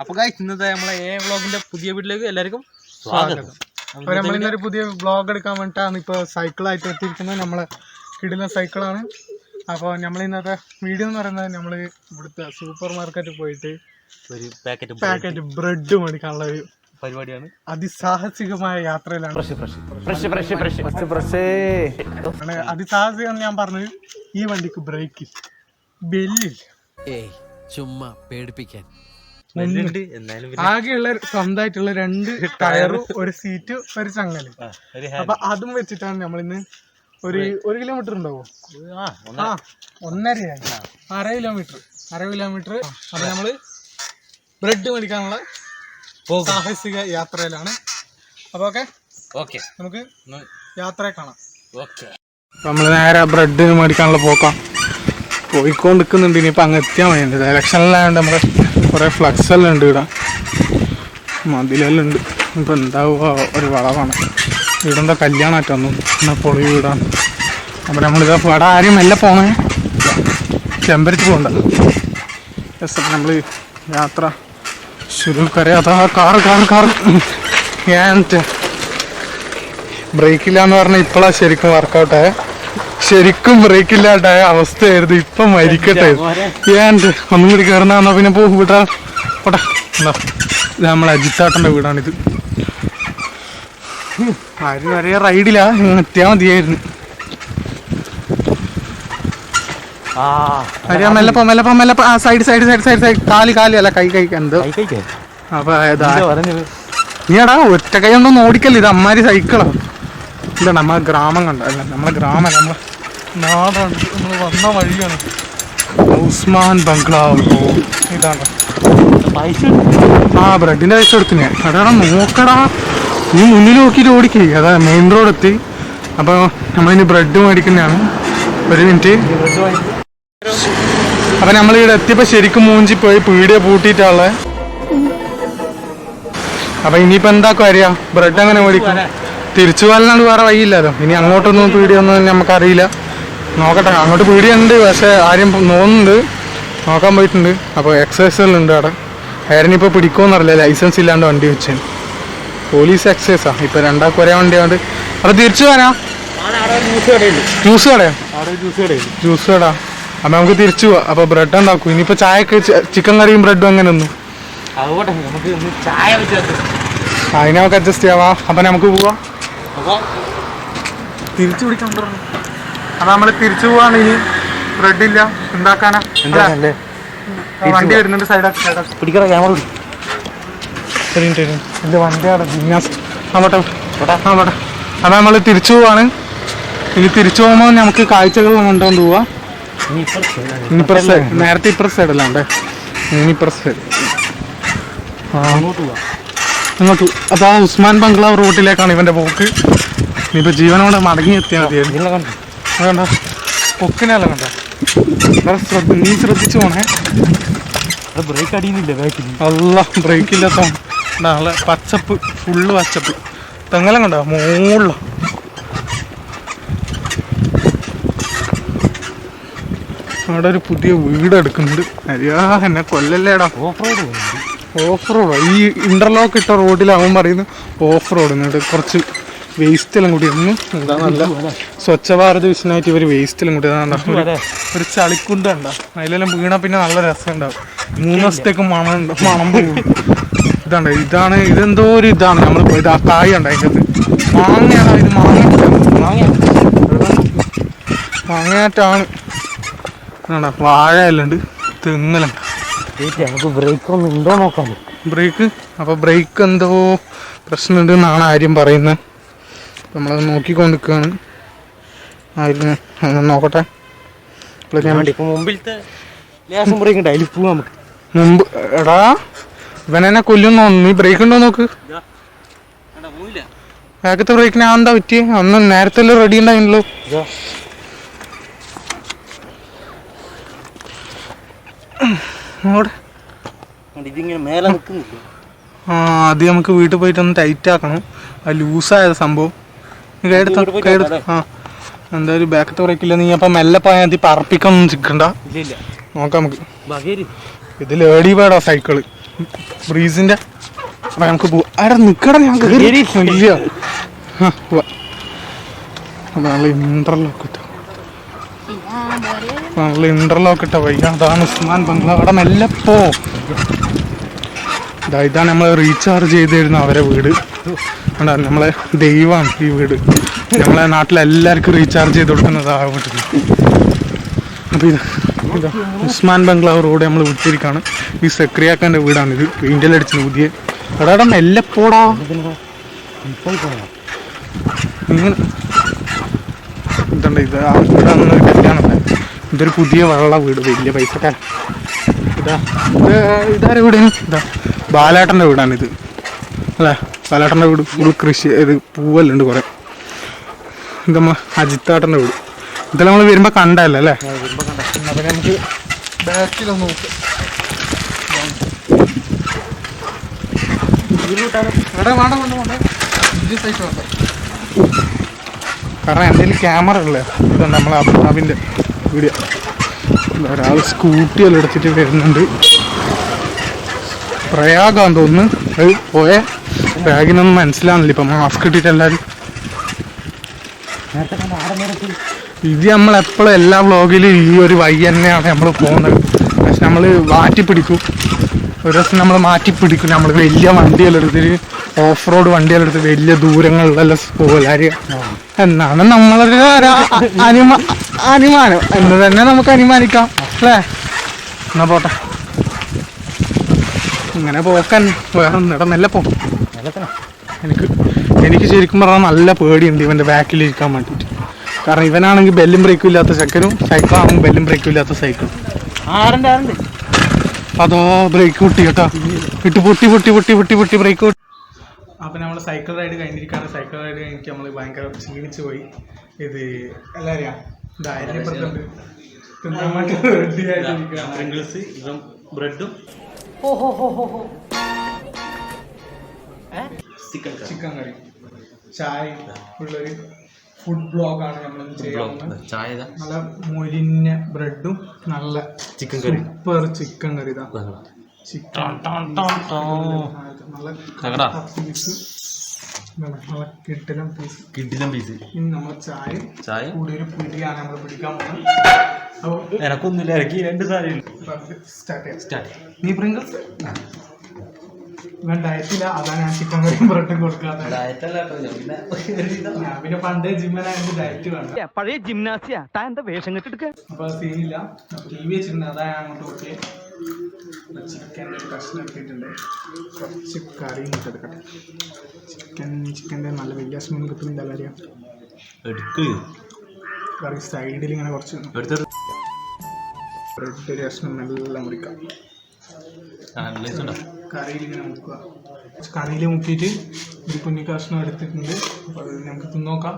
അപ്പൊ ഇന്നത്തെ നമ്മളെ വ്ളോഗിന്റെ പുതിയ വീട്ടിലേക്ക് എല്ലാവർക്കും സ്വാഗതം. അപ്പൊ നമ്മളിന്നൊരു പുതിയ വ്ളോഗ് എടുക്കാൻ വേണ്ടിയിട്ടാണ് ഇപ്പോൾ സൈക്കിളായിട്ട് എത്തിയിരിക്കുന്നത്. നമ്മളെ കിടിലൻ സൈക്കിളാണ്. അപ്പോൾ നമ്മൾ ഇന്നത്തെ വീഡിയോ എന്ന് പറയുന്നത് നമ്മൾ ഇവിടുത്തെ സൂപ്പർ മാർക്കറ്റിൽ പോയിട്ട് ഒരു പാക്കറ്റ് ബ്രെഡ് മേടിക്കാനുള്ള ഒരു പരിപാടിയാണ്. അതിസാഹസികമായ യാത്രയിലാണ്. അതിസാഹസികം ഞാൻ പറഞ്ഞത് ഈ വണ്ടിക്ക് ബ്രേക്ക് ബെല്ലില്ല, ചുമ്മാ പേടിപ്പിക്കാൻ. ആകെയുള്ള സ്വന്തമായിട്ടുള്ള 2 ടയറും ഒരു സീറ്റ് ഒരു ചങ്ങല്. അപ്പൊ അതും വെച്ചിട്ടാണ് നമ്മളിന്ന് ഒരു കിലോമീറ്റർ ഉണ്ടാവോ, 1.5 അര കിലോമീറ്റർ അപ്പൊ നമ്മള് ബ്രെഡ് മേടിക്കാനുള്ള സാഹസിക യാത്രയിലാണ്. അപ്പൊ ഓക്കെ നമുക്ക് യാത്രയെ കാണാം. നമ്മള് നേരെ ബ്രെഡ് മേടിക്കാനുള്ള പോക്കാം. പോയിക്കൊണ്ട് നിൽക്കുന്നുണ്ട്. ഇനിയിപ്പോൾ അങ്ങ് എത്തിയാൽ മതി. ഇലക്ഷനിലായതുകൊണ്ട് നമ്മുടെ കുറേ ഫ്ലക്സ് എല്ലാം ഉണ്ട്, ഇവിടെ മതിലെല്ലാം ഉണ്ട്. ഇപ്പം എന്താവുക ഒരു വളവാണ്. ഇവിടെ എന്താ കല്യാണമായിട്ടൊന്നും എന്നാൽ പൊളി വീടാണ്. അപ്പം നമ്മളിത് ഇവിടെ ആരും മെല്ലെ പോണേ, ചെമ്പരച്ച് പോകണ്ട. നമ്മൾ യാത്ര ശുരുക്കര. അതാ കാറ് ബ്രേക്കില്ല എന്ന് പറഞ്ഞാൽ ഇപ്പോഴാണ് ശരിക്കും വർക്കൗട്ടായ. ശരിക്കും ബ്രേക്കില്ലാണ്ടായ അവസ്ഥയായിരുന്നു. ഇപ്പം മരിക്കട്ടെ ഒന്നും കൂടി കയറുന്ന പിന്നെ വിടാ പോട്ടെ. എന്താ ഇത് നമ്മളെ അജിത്താട്ടൻ്റെ വീടാണിത്. ആരും நிறைய റൈഡിലാ, എത്തിയാൽ മതിയായിരുന്നു. മെല്ലപ്പോ സൈഡ് കാല് അല്ല കൈ എന്തോ. അപ്പൊ നീടാ ഒറ്റ കൈ കൊണ്ടൊന്നും ഓടിക്കല്ല. ഇത് അമ്മാരി സൈക്കിളാ. ഇല്ല നമ്മളെ ഗ്രാമം കണ്ട, അല്ല നമ്മളെ ഗ്രാമം നമ്മളെ നാടാണ്. നമ്മൾ വന്ന വഴിയാണ്. ഉസ്മാൻ ബംഗ്ലാവ്. ഇതാണ് ബ്രെഡിന്റെ പൈസ എടുത്തു ഞാൻ. അതാണ് നോക്കടാ, നീ മുന്നിൽ നോക്കിയിട്ട് ഓടിക്കേ. അതാ മെയിൻ റോഡ് എത്തി. അപ്പൊ നമ്മളിനി ബ്രെഡ് മേടിക്കുന്നതാണ്. ഒരു മിനിറ്റ്. അപ്പൊ നമ്മളിവിടെ എത്തിയപ്പോ ശരിക്കും മൂഞ്ചി പോയി. പീടിയ പൂട്ടിയിട്ടുള്ള. അപ്പൊ ഇനിയിപ്പോ എന്താക്കും അറിയാ, ബ്രെഡ് അങ്ങനെ മേടിക്കും. തിരിച്ചു പോകാനാണ് വേറെ വഴിയില്ലല്ലോ. ഇനി അങ്ങോട്ടൊന്നും പീടിയൊന്നും നമുക്കറിയില്ല. നോക്കട്ടെ, അങ്ങോട്ട് പീടിയുണ്ട്, പക്ഷെ ആരും തോന്നുന്നുണ്ട്. നോക്കാൻ പോയിട്ടുണ്ട്. അപ്പോൾ എക്സൈസുകളുണ്ട് അവിടെ. ആരനിപ്പോൾ പിടിക്കുമെന്നറിയില്ല, ലൈസൻസ് ഇല്ലാണ്ട് വണ്ടി വെച്ചാൽ. പോലീസ് എക്സൈസാണ് ഇപ്പം. രണ്ടാൾക്ക് ഒരേ വണ്ടി ആണ്ട്. അപ്പോൾ തിരിച്ചു പോരാ. ജ്യൂസ് കട. അപ്പം നമുക്ക് തിരിച്ചു പോവാം. അപ്പോൾ ബ്രെഡ് ഉണ്ടാക്കും. ഇനിയിപ്പോൾ ചായക്ക് ചിക്കൻ കറിയും ബ്രെഡും അങ്ങനെ ഒന്നും അതിനെ നമുക്ക് അഡ്ജസ്റ്റ് ചെയ്യാവാ. അപ്പം നമുക്ക് പോവാം. തിരിച്ചു പിടിക്കാൻ. അപ്പൊ നമ്മള് തിരിച്ചു പോവാണ്. ഇനി ബ്രെഡില്ല, ഉണ്ടാക്കാനാ. വണ്ടി വരുന്നുണ്ട്. സൈഡാക്കി വണ്ടിയാണ്. അപ്പൊ നമ്മള് തിരിച്ചു പോവാണ്. ഇനി തിരിച്ചു പോകുമ്പോ നമുക്ക് കാഴ്ചകൾ കണ്ടുകൊണ്ട് പോവാ. നേരത്തെ ഇപ്പുറ സൈഡല്ലാണ്ടേ, ഇനിയിപ്പുറ സൈഡ് അങ്ങോട്ട്. അപ്പൊ ആ ഉസ്മാൻ ബംഗ്ലാവ് റൂട്ടിലേക്കാണ് ഇവന്റെ പോക്ക്. ഇനിയിപ്പോ ജീവനോടെ മടങ്ങി എത്തിയാൽ മതിയായിരുന്നു. കണ്ട പൊക്കിനല്ല കണ്ട. നീ ശ്രദ്ധിച്ചു പോണേ. ബ്രേക്ക് അടിയുന്നില്ല ബാക്കിൽ. അല്ല ബ്രേക്കില്ലാത്ത നല്ല പച്ചപ്പ്, ഫുള്ള് പച്ചപ്പ്. തെങ്ങലം കണ്ട മുകളില. അവിടെ ഒരു പുതിയ വീട് എടുക്കുന്നുണ്ട്. അയ്യാ എന്നെ കൊല്ലല്ലേടാ. ഓഫ് റോഡോ ഈ ഇന്റർലോക്ക് ഇട്ട റോഡിലാവും പറയുന്നത്. ഓഫ് റോഡ് എന്നിട്ട് കുറച്ച് വേസ്റ്റ് എല്ലാം കൂടി ഇരുന്ന്. എന്താ നല്ല സ്വച്ഛ ഭാരത് വിഷനായിട്ട് ഇവർ വേസ്റ്റ് എല്ലാം കൂടി ഒരു ചളിക്കുണ്ട ഉണ്ടോ, അതിലെല്ലാം വീണാൽ പിന്നെ നല്ല രസം ഉണ്ടാവും. 3 ദിവസത്തേക്ക് മണം പോകും. ഇതാണ് ഇതെന്തോ ഒരു ഇതാണ്. നമ്മൾ ഇത് ആ കായ ഉണ്ട് അതിൻ്റെ അത് മാങ്ങയാണ്. ഇത് മാങ്ങയായിട്ടാണ്. വാഴ എല്ലാം ഉണ്ട്, തെങ്ങെല്ലാം. നമുക്ക് ബ്രേക്ക് ഒന്നും ഉണ്ടോ നോക്കാം. ബ്രേക്ക് അപ്പോൾ ബ്രേക്ക് എന്തോ പ്രശ്നമുണ്ട് എന്നാണ് ആര്യം പറയുന്നത്. നമ്മളത് നോക്കിക്കൊണ്ടിരിക്കുകയാണ്. ആയിരുന്നു നോക്കട്ടെ. മുമ്പ് എടാ ഇവനെന്നെ കൊല്ലുന്നു. നീ ബ്രേക്ക് ഉണ്ടോ നോക്ക്. ബാക്കത്തെ ബ്രേക്കിന് എന്താ പറ്റിയേ? അന്ന് നേരത്തെ റെഡി ഉണ്ടായിരുന്നല്ലോ. അത് നമുക്ക് വീട്ടിൽ പോയിട്ട് ഒന്ന് ടൈറ്റ് ആക്കണം. അത് ലൂസായത് സംഭവം. എന്തായാലും ബാക്കത്തെ ബ്രേക്കില്ല. നീ അപ്പം മെല്ലെ പോയാൽ മതി. പറപ്പിക്കൊന്നും ചിക്കണ്ട. നോക്കാം നമുക്ക്. ഇത് ലേഡി ബേർഡാ സൈക്കിള്. ബ്രീസിന്റെ. അപ്പൊ നമുക്ക് അവിടെ നിക്കട ഞാൻ ഇല്ല. നല്ല ഇന്റർലോക്ക് ഇട്ട വയ്യ. അതാണ് ഉസ്മാൻ ബംഗ്ലാവ്. അവിടെ മെല്ലെ പോ. ഇതാണ് നമ്മൾ റീചാർജ് ചെയ്തിരുന്ന അവരെ വീട്. നമ്മളെ ദൈവമാണ് ഈ വീട്. നമ്മളെ നാട്ടിലെല്ലാവർക്കും റീചാർജ് ചെയ്ത് കൊടുക്കുന്നത് ആ വീട്ടിൽ. അപ്പോൾ ഇതാ ഉസ്മാൻ ബംഗ്ലാവ് റോഡ് നമ്മൾ വിട്ടിരിക്കുകയാണ്. ഈ സക്രിയാക്കാൻ്റെ വീടാണിത്. പെയിൻ്റെല്ലാം അടിച്ചത് പുതിയ. അവിടെ മെല്ലെ പോടാ. ഇങ്ങനെ ഇതുണ്ട്. ഇത് ആ വീടാണെന്നൊരു കല്യാണം. ഇതൊരു പുതിയ വെള്ള വീട്, വലിയ പൈസക്കാരൻ. ഇതാരെ വീടാണ്? ബാലേട്ടൻ്റെ വീടാണിത് അല്ലേ? ബാലേട്ടൻ്റെ വീട് ഫുൾ കൃഷി. ഇത് പൂവെല്ലാം ഉണ്ട് കുറേ. ഇത് നമ്മൾ അജിത്താട്ടൻ്റെ വീട്. ഇതെല്ലാം നമ്മൾ വരുമ്പോൾ കണ്ടല്ലേ അല്ലേ? അപ്പം നമുക്ക് ബാക്കിലൊന്ന് നോക്കാം. കാരണം എൻ്റെ കയ്യിൽ ക്യാമറ ഉള്ളേ. ഇതുണ്ട് നമ്മളെ അബുദാബിൻ്റെ വീഡിയോ. ഒരാൾ സ്കൂട്ടിയെല്ലാം എടുത്തിട്ട് വരുന്നുണ്ട്. പ്രയാഗാന്ന് തോന്നുന്നു. അത് പോയ ബാഗിനൊന്നും മനസ്സിലാവുന്നില്ല. ഇപ്പം മാസ്ക് ഇട്ടിട്ട് എല്ലാവരും. ഇത് നമ്മളെപ്പോഴും എല്ലാ വ്ളോഗിലും ഈ ഒരു വഴി തന്നെയാണ് നമ്മൾ പോകുന്നത്. പക്ഷെ നമ്മൾ മാറ്റിപ്പിടിക്കും. ഒരു ദിവസം നമ്മൾ മാറ്റിപ്പിടിക്കും. നമ്മൾ വലിയ വണ്ടിയെല്ലാം എടുത്തിട്ട്, ഓഫ് റോഡ് വണ്ടിയെല്ലാം എടുത്ത് വലിയ ദൂരങ്ങളിലെല്ലാം പോകലാരും എന്നാണ് നമ്മളൊരു അനുമാനം എന്ന് തന്നെ നമുക്ക് അനുമാനിക്കാം അല്ലേ? എന്നാ പോട്ടെ. ഇങ്ങനെ പോക്കാൻ വേറെ നടന്നല്ല പോ. എനിക്ക് ശരിക്കും പറഞ്ഞാൽ നല്ല പേടിയുണ്ട് ഇവൻ്റെ ബാക്കിലിരിക്കാൻ വേണ്ടിയിട്ട്. കാരണം ഇവനാണെങ്കിൽ ബെല്ലും ബ്രേക്കും ഇല്ലാത്ത സൈക്കിളും, സൈക്കിളാണെങ്കിൽ ബെല്ലും ബ്രേക്കും ഇല്ലാത്ത സൈക്കിളും. അതോ ബ്രേക്ക് പൊട്ടി കേട്ടോ. ഇട്ട് പൊട്ടി പൊട്ടി പൊട്ടി പൊട്ടി പൊട്ടി ബ്രേക്ക് പൊട്ടി. അപ്പം നമ്മൾ സൈക്കിൾ റൈഡ് കഴിഞ്ഞിരിക്കുകയാണ്. സൈക്കിൾ റൈഡ് കഴിഞ്ഞിട്ട് നമ്മൾ ഭയങ്കര ക്ഷീണിച്ച് പോയി. ഇത് എല്ലാവരെയും ബ്രെഡും ചിക്കൻ കറി ചായ ഉള്ളൊരു ഫുഡ് ബ്ലോഗാണ് നമ്മൾ ചെയ്യുന്നത്. നല്ല മൊരിഞ്ഞ ബ്രെഡും നല്ല ചിക്കൻ കറി, സൂപ്പർ ചിക്കൻ കറി. ഇതാ ചിക്കൻ നല്ല പീസ്, നല്ല കിടിലം പീസ്. ഇനി നമ്മൾ ചായ കൂടി ഒരു പിടിയാണ് നമ്മൾ പിടിക്കാൻ പോകുന്നത്. എനക്കൊന്നുമില്ല, ഇറക്കി 2 സാധനം സ്റ്റാർട്ട്. നീ പ്രിങ്കിൾസ് ഇവൻ ഡയറ്റില്ല. അതാണ് ഞാൻ ചിക്കൻ കറിയും ബ്രെഡും കൊടുക്കാത്ത. ഞാൻ പിന്നെ പണ്ടേ ജിമ്മിലായിരുന്നു, ഡയറ്റ് വേണ്ട. പഴയ ജിംനാസിയ താൻ എന്താ വേഷം കെട്ടിട്ട്. അപ്പൊ സീനില്ല, TV വെച്ചിട്ടുണ്ട്. അതാ ഞാൻ അങ്ങോട്ട് നോക്കിയേ. ചിക്കൻ്റെ ഒരു കഷ്ണം എടുത്തിട്ടുണ്ട്. കുറച്ച് കറിയും എടുക്കട്ടെ. ചിക്കൻ്റെ നല്ല വലിയ സ്മൂൺ കിട്ടുന്നുണ്ട്. എല്ലാവരെയും കറി സൈഡിൽ ഇങ്ങനെ കുറച്ച് ബ്രെഡ് ഒരു കഷ്ണം നല്ല മുറിക്കാം. കറിയിൽ ഇങ്ങനെ മുക്കുക. കറിയിൽ മുക്കിയിട്ട് ഒരു കുഞ്ഞി കഷ്ണം എടുത്തിട്ടുണ്ട്. അപ്പോൾ അത് നമുക്ക് തിന്നോക്കാം.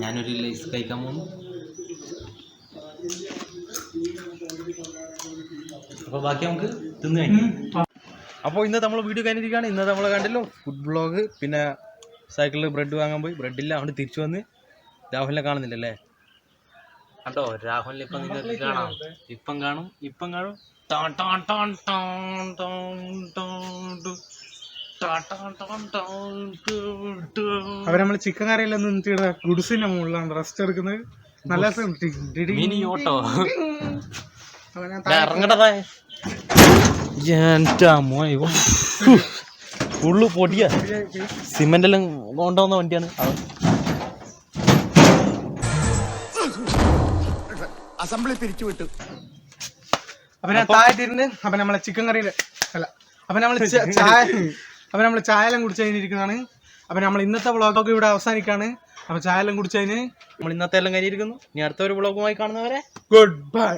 ഞാനൊരു ലൈസ് കഴിക്കാൻ പോകുന്നു. അപ്പോൾ ബാക്കി നമുക്ക് തിന്നു കഴിഞ്ഞു. അപ്പോൾ ഇന്നത്തെ നമ്മൾ വീഡിയോ കഴിഞ്ഞിരിക്കുകയാണ്. ഇന്നത്തെ നമ്മൾ കണ്ടല്ലോ ഫുഡ് ബ്ലോഗ്. പിന്നെ സൈക്കിളിൽ ബ്രെഡ് വാങ്ങാൻ പോയി, ബ്രെഡില്ല. അതുകൊണ്ട് തിരിച്ചു വന്ന് രാഹുലിനെ കാണുന്നില്ലല്ലേ? കണ്ടോ രാഹുലിനെ ഇപ്പം നിങ്ങൾക്ക് കാണാം. ഇപ്പം കാണും. അവർ നമ്മൾ ചിക്കൻ കറിയെല്ലാം നിന്നിട്ട് ഗുഡ്സിന്റെ മുകളിലാണ് റെസ്റ്റ് എടുക്കുന്നത്. നല്ല മിനി ഓട്ടോ ഫുള്ള് പൊടിയ സിമെന്റ് എല്ലാം കൊണ്ടുവന്ന വണ്ടിയാണ്. അസംബ്ലി പിരിച്ചുവിട്ടു. അപ്പൊ ഞാൻ താഴത്തിരുന്ന് അപ്പൊ നമ്മളെ ചിക്കൻ കറിയില് അല്ല അപ്പൊ നമ്മള് ചായ എല്ലാം കുടിച്ച് കഴിഞ്ഞിരിക്കുന്നതാണ്. അപ്പൊ നമ്മൾ ഇന്നത്തെ വ്ളോഗൊക്കെ ഇവിടെ അവസാനിക്കാണ്. അപ്പൊ ചായ എല്ലാം കുടിച്ചതിന് നമ്മൾ ഇന്നത്തെ എല്ലാം കഴിഞ്ഞിരിക്കുന്നു. ഇനി അടുത്ത ഒരു വ്ളോഗുമായി കാണുന്നവരെ ഗുഡ് ബൈ.